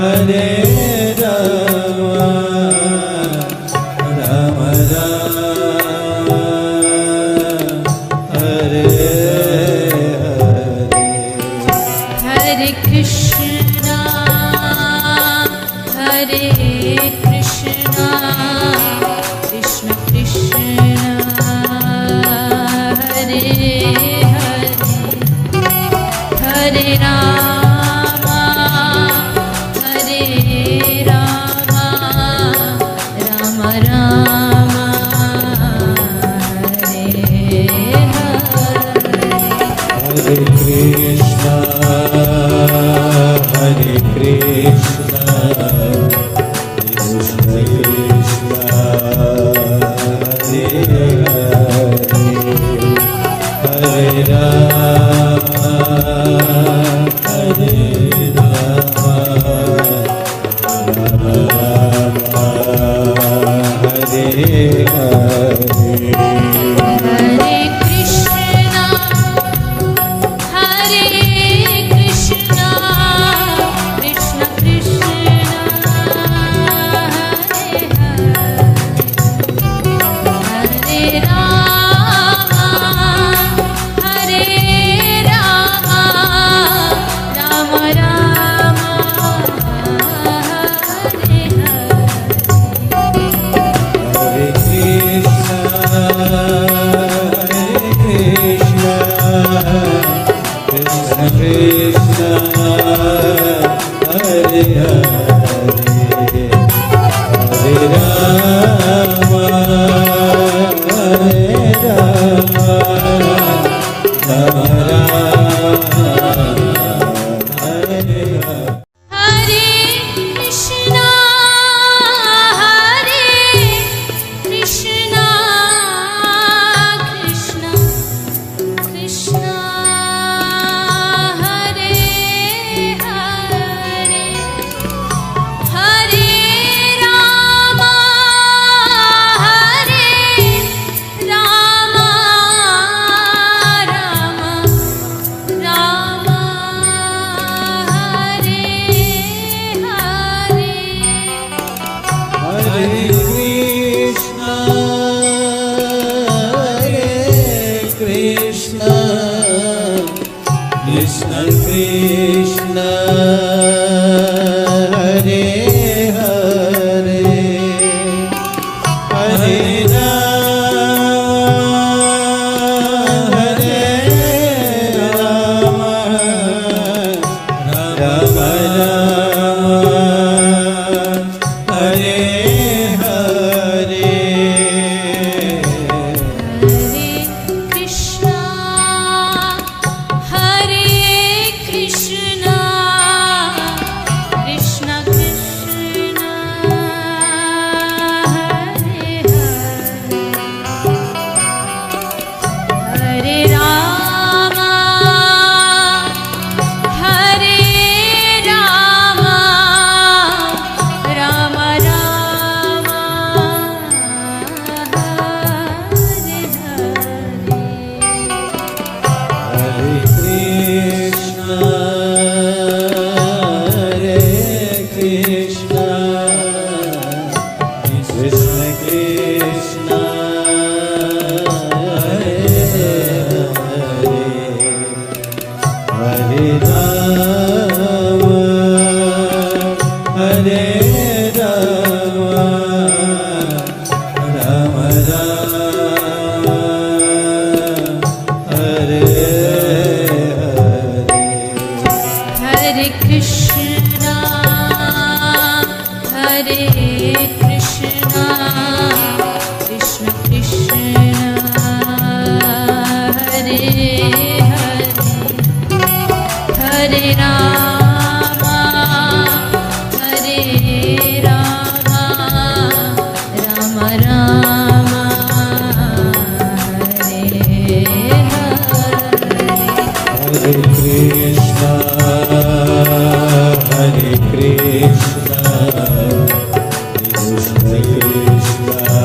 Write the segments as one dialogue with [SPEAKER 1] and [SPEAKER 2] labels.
[SPEAKER 1] Hare Rama, Rama Rama, Hare Hare.
[SPEAKER 2] Hare Krishna, Hare Krishna, Krishna Krishna, Hare Hare, Hare Rama, Hare Rama, Rama Rama, Hare Hare.
[SPEAKER 1] Hare Krishna, Hare Krishna, Krishna Krishna, Hare Hare, Hare Rama, Hare Rama, Rama Rama, Hare Hare.
[SPEAKER 2] Hare Krishna, Hare Krishna, Krishna Krishna, Hare Hare, Hare Rama, Hare Rama, Rama Rama, Hare Hare.
[SPEAKER 1] Hare Krishna, Krishna Krishna, Hare Hare, Hare Rama, Hare Rama, Rama Rama, Hare Hare.
[SPEAKER 2] Hare Krishna, Hare Krishna, Krishna Krishna, Hare Hare, Hare Rama, Hare Rama, Rama Rama, Hare Hare.
[SPEAKER 1] Hare Krishna, Krishna Krishna, Hare Hare, Hare Rama, Hare Rama, Rama Rama, Hare Hare.
[SPEAKER 2] Hare Krishna, Hare Krishna, Krishna Krishna, Hare Hare, Hare Rama, Hare Rama, Rama Rama, Hare Hare.
[SPEAKER 1] Hare Krishna, Krishna Krishna, Hare Hare, Hare Rama, Hare Rama, Rama Rama, Hare Hare.
[SPEAKER 2] Hare Krishna, Hare Krishna, Krishna Krishna, Hare Hare, Hare Rama, Hare Rama, Rama Rama, Hare Hare.
[SPEAKER 1] Hare Krishna, Hare Krishna, Krishna Krishna,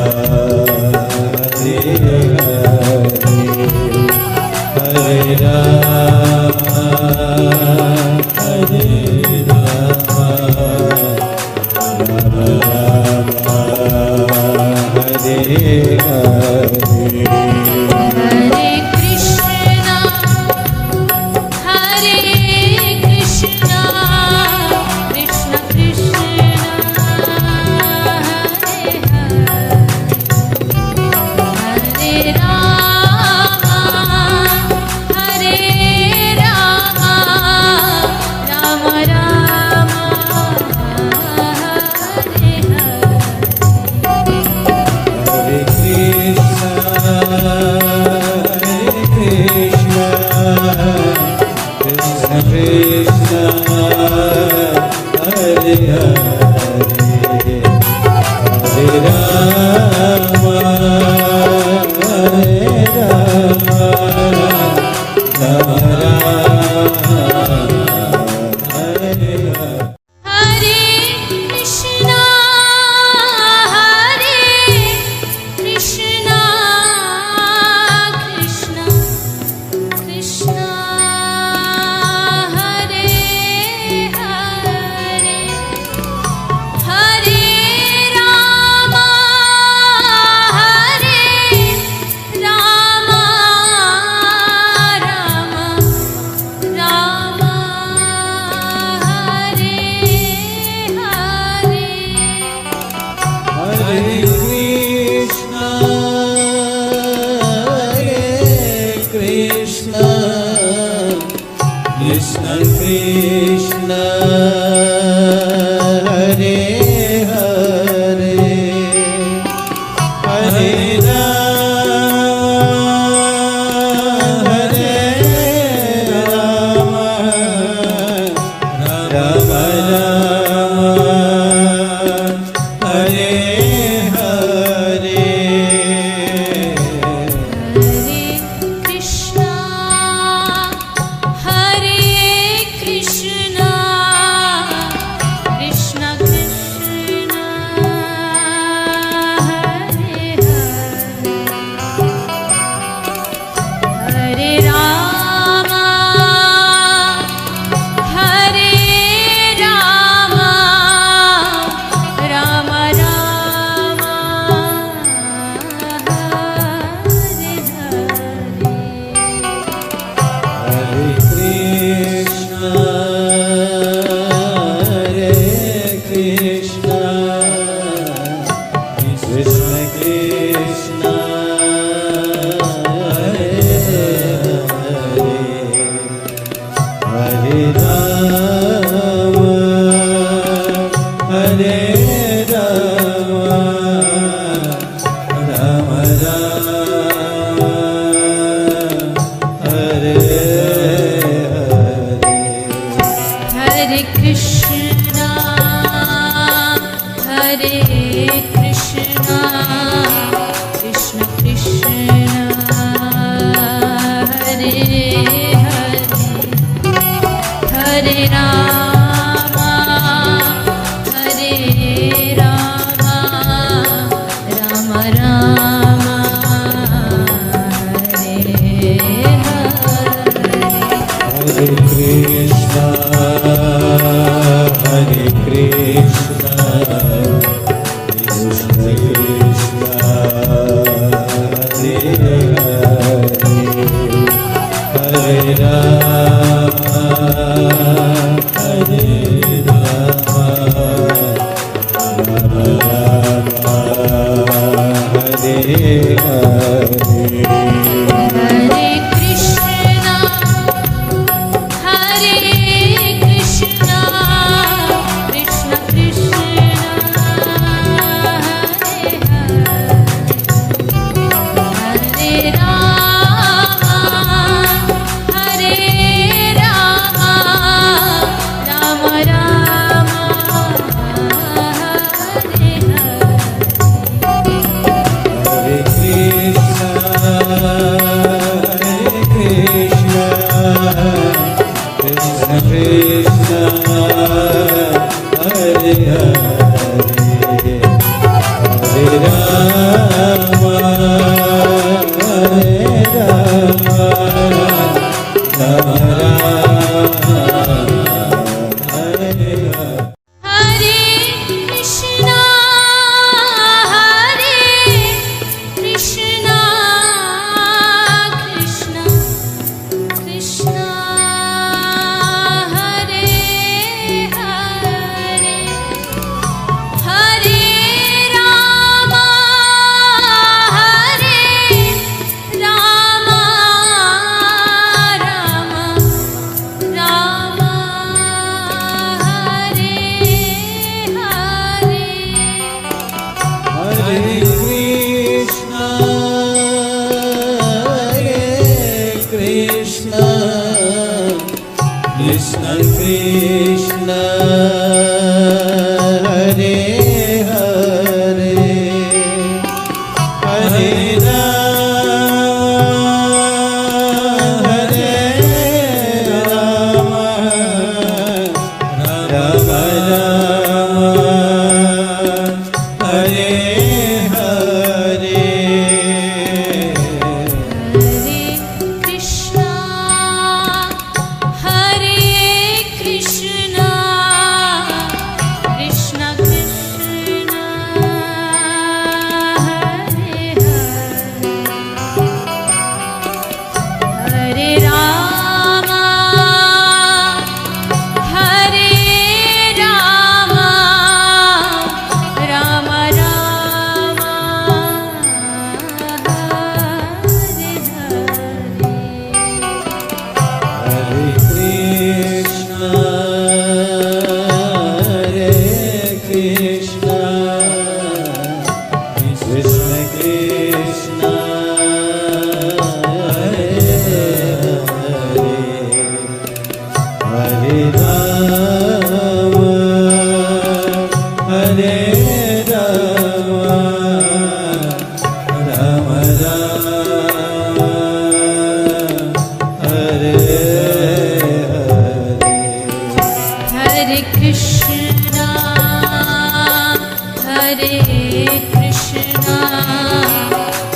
[SPEAKER 2] Hare Krishna,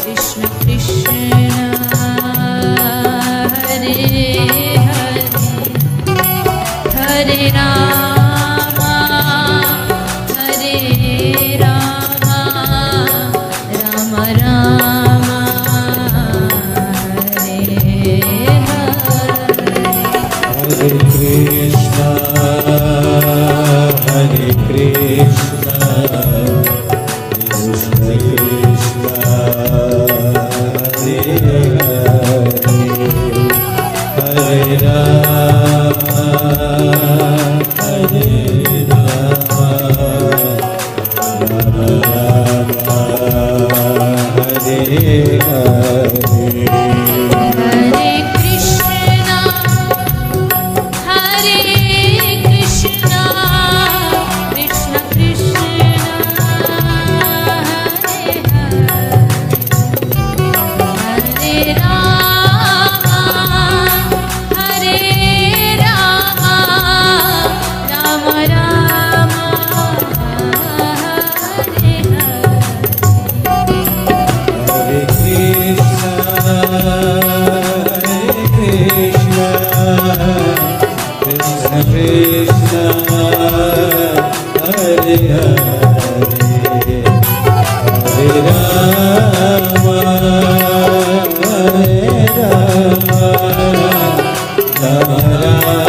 [SPEAKER 2] Krishna Krishna, Hare Hare, Hare Rama, Hare Rama, Rama Rama, Hare Hare.
[SPEAKER 1] Hare Krishna, Hare Krishna, Krishna Krishna, Hare Hare, Hare Rama, Hare Rama, Rama Rama, Hare Hare.
[SPEAKER 2] Hare Krishna, Hare Krishna, Krishna Krishna, Hare Hare, Hare Rama, Hare Rama, Rama Rama, Hare Hare.
[SPEAKER 1] Hare Krishna, Krishna Krishna, Hare Hare, Hare Rama, Hare Rama, Rama Rama,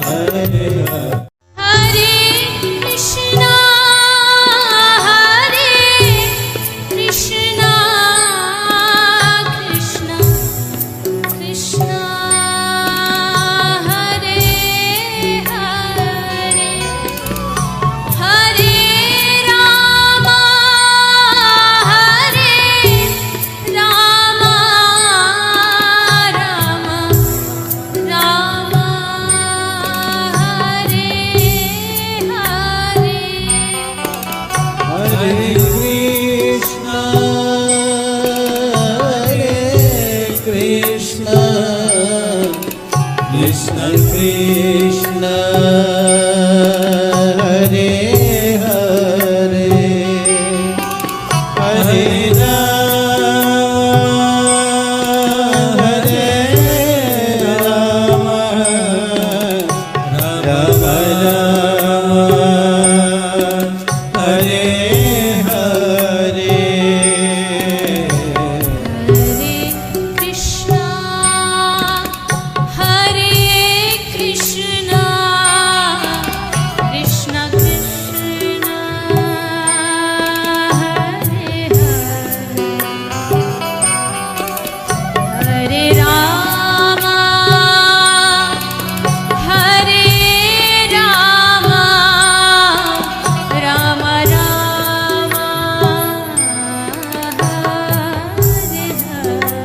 [SPEAKER 1] Hare Hare.
[SPEAKER 2] Hare Krishna, Krishna Krishna, Hare Hare, Hare Rama, Hare Rama, Rama Rama, Hare Hare.
[SPEAKER 1] Hare Krishna, Krishna Krishna, Hare Hare, Hare Rama, Hare Rama, Rama Rama, Hare Hare.
[SPEAKER 2] Hare Krishna, Hare Krishna, Krishna Krishna, Hare Hare, Hare Rama, Hare Rama, Rama Rama, Hare Hare.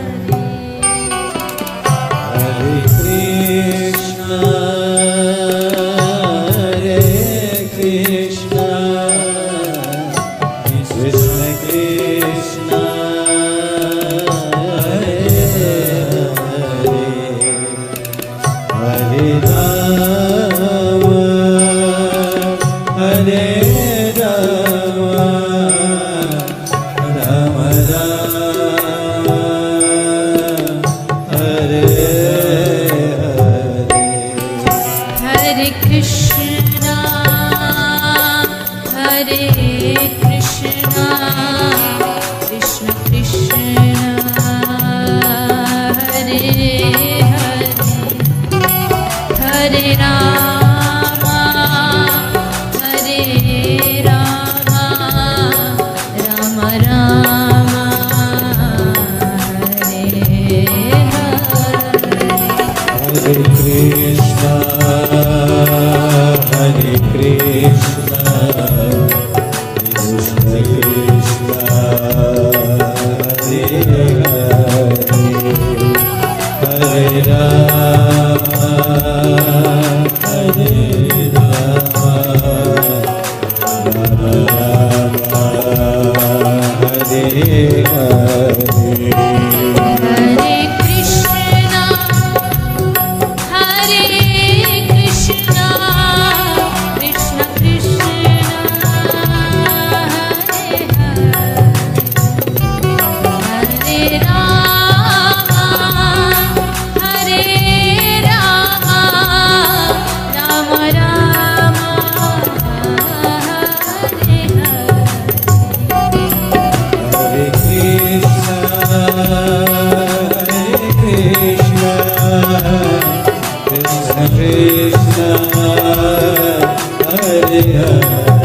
[SPEAKER 1] Hare Krishna, Krishna Krishna Krishna, Hare Hare, Hare Rama, Hare Rama, Rama Rama, Hare Hare.
[SPEAKER 2] Hare Krishna, Hare Krishna, Krishna Krishna, Hare Hare, Hare Rama, Hare Rama, Rama Rama, Hare Hare.
[SPEAKER 1] Hare Krishna, Hare Krishna, Krishna Krishna,
[SPEAKER 2] Ram Ram Hare
[SPEAKER 1] Hare Krishna, Krishna Krishna, Hare Hare.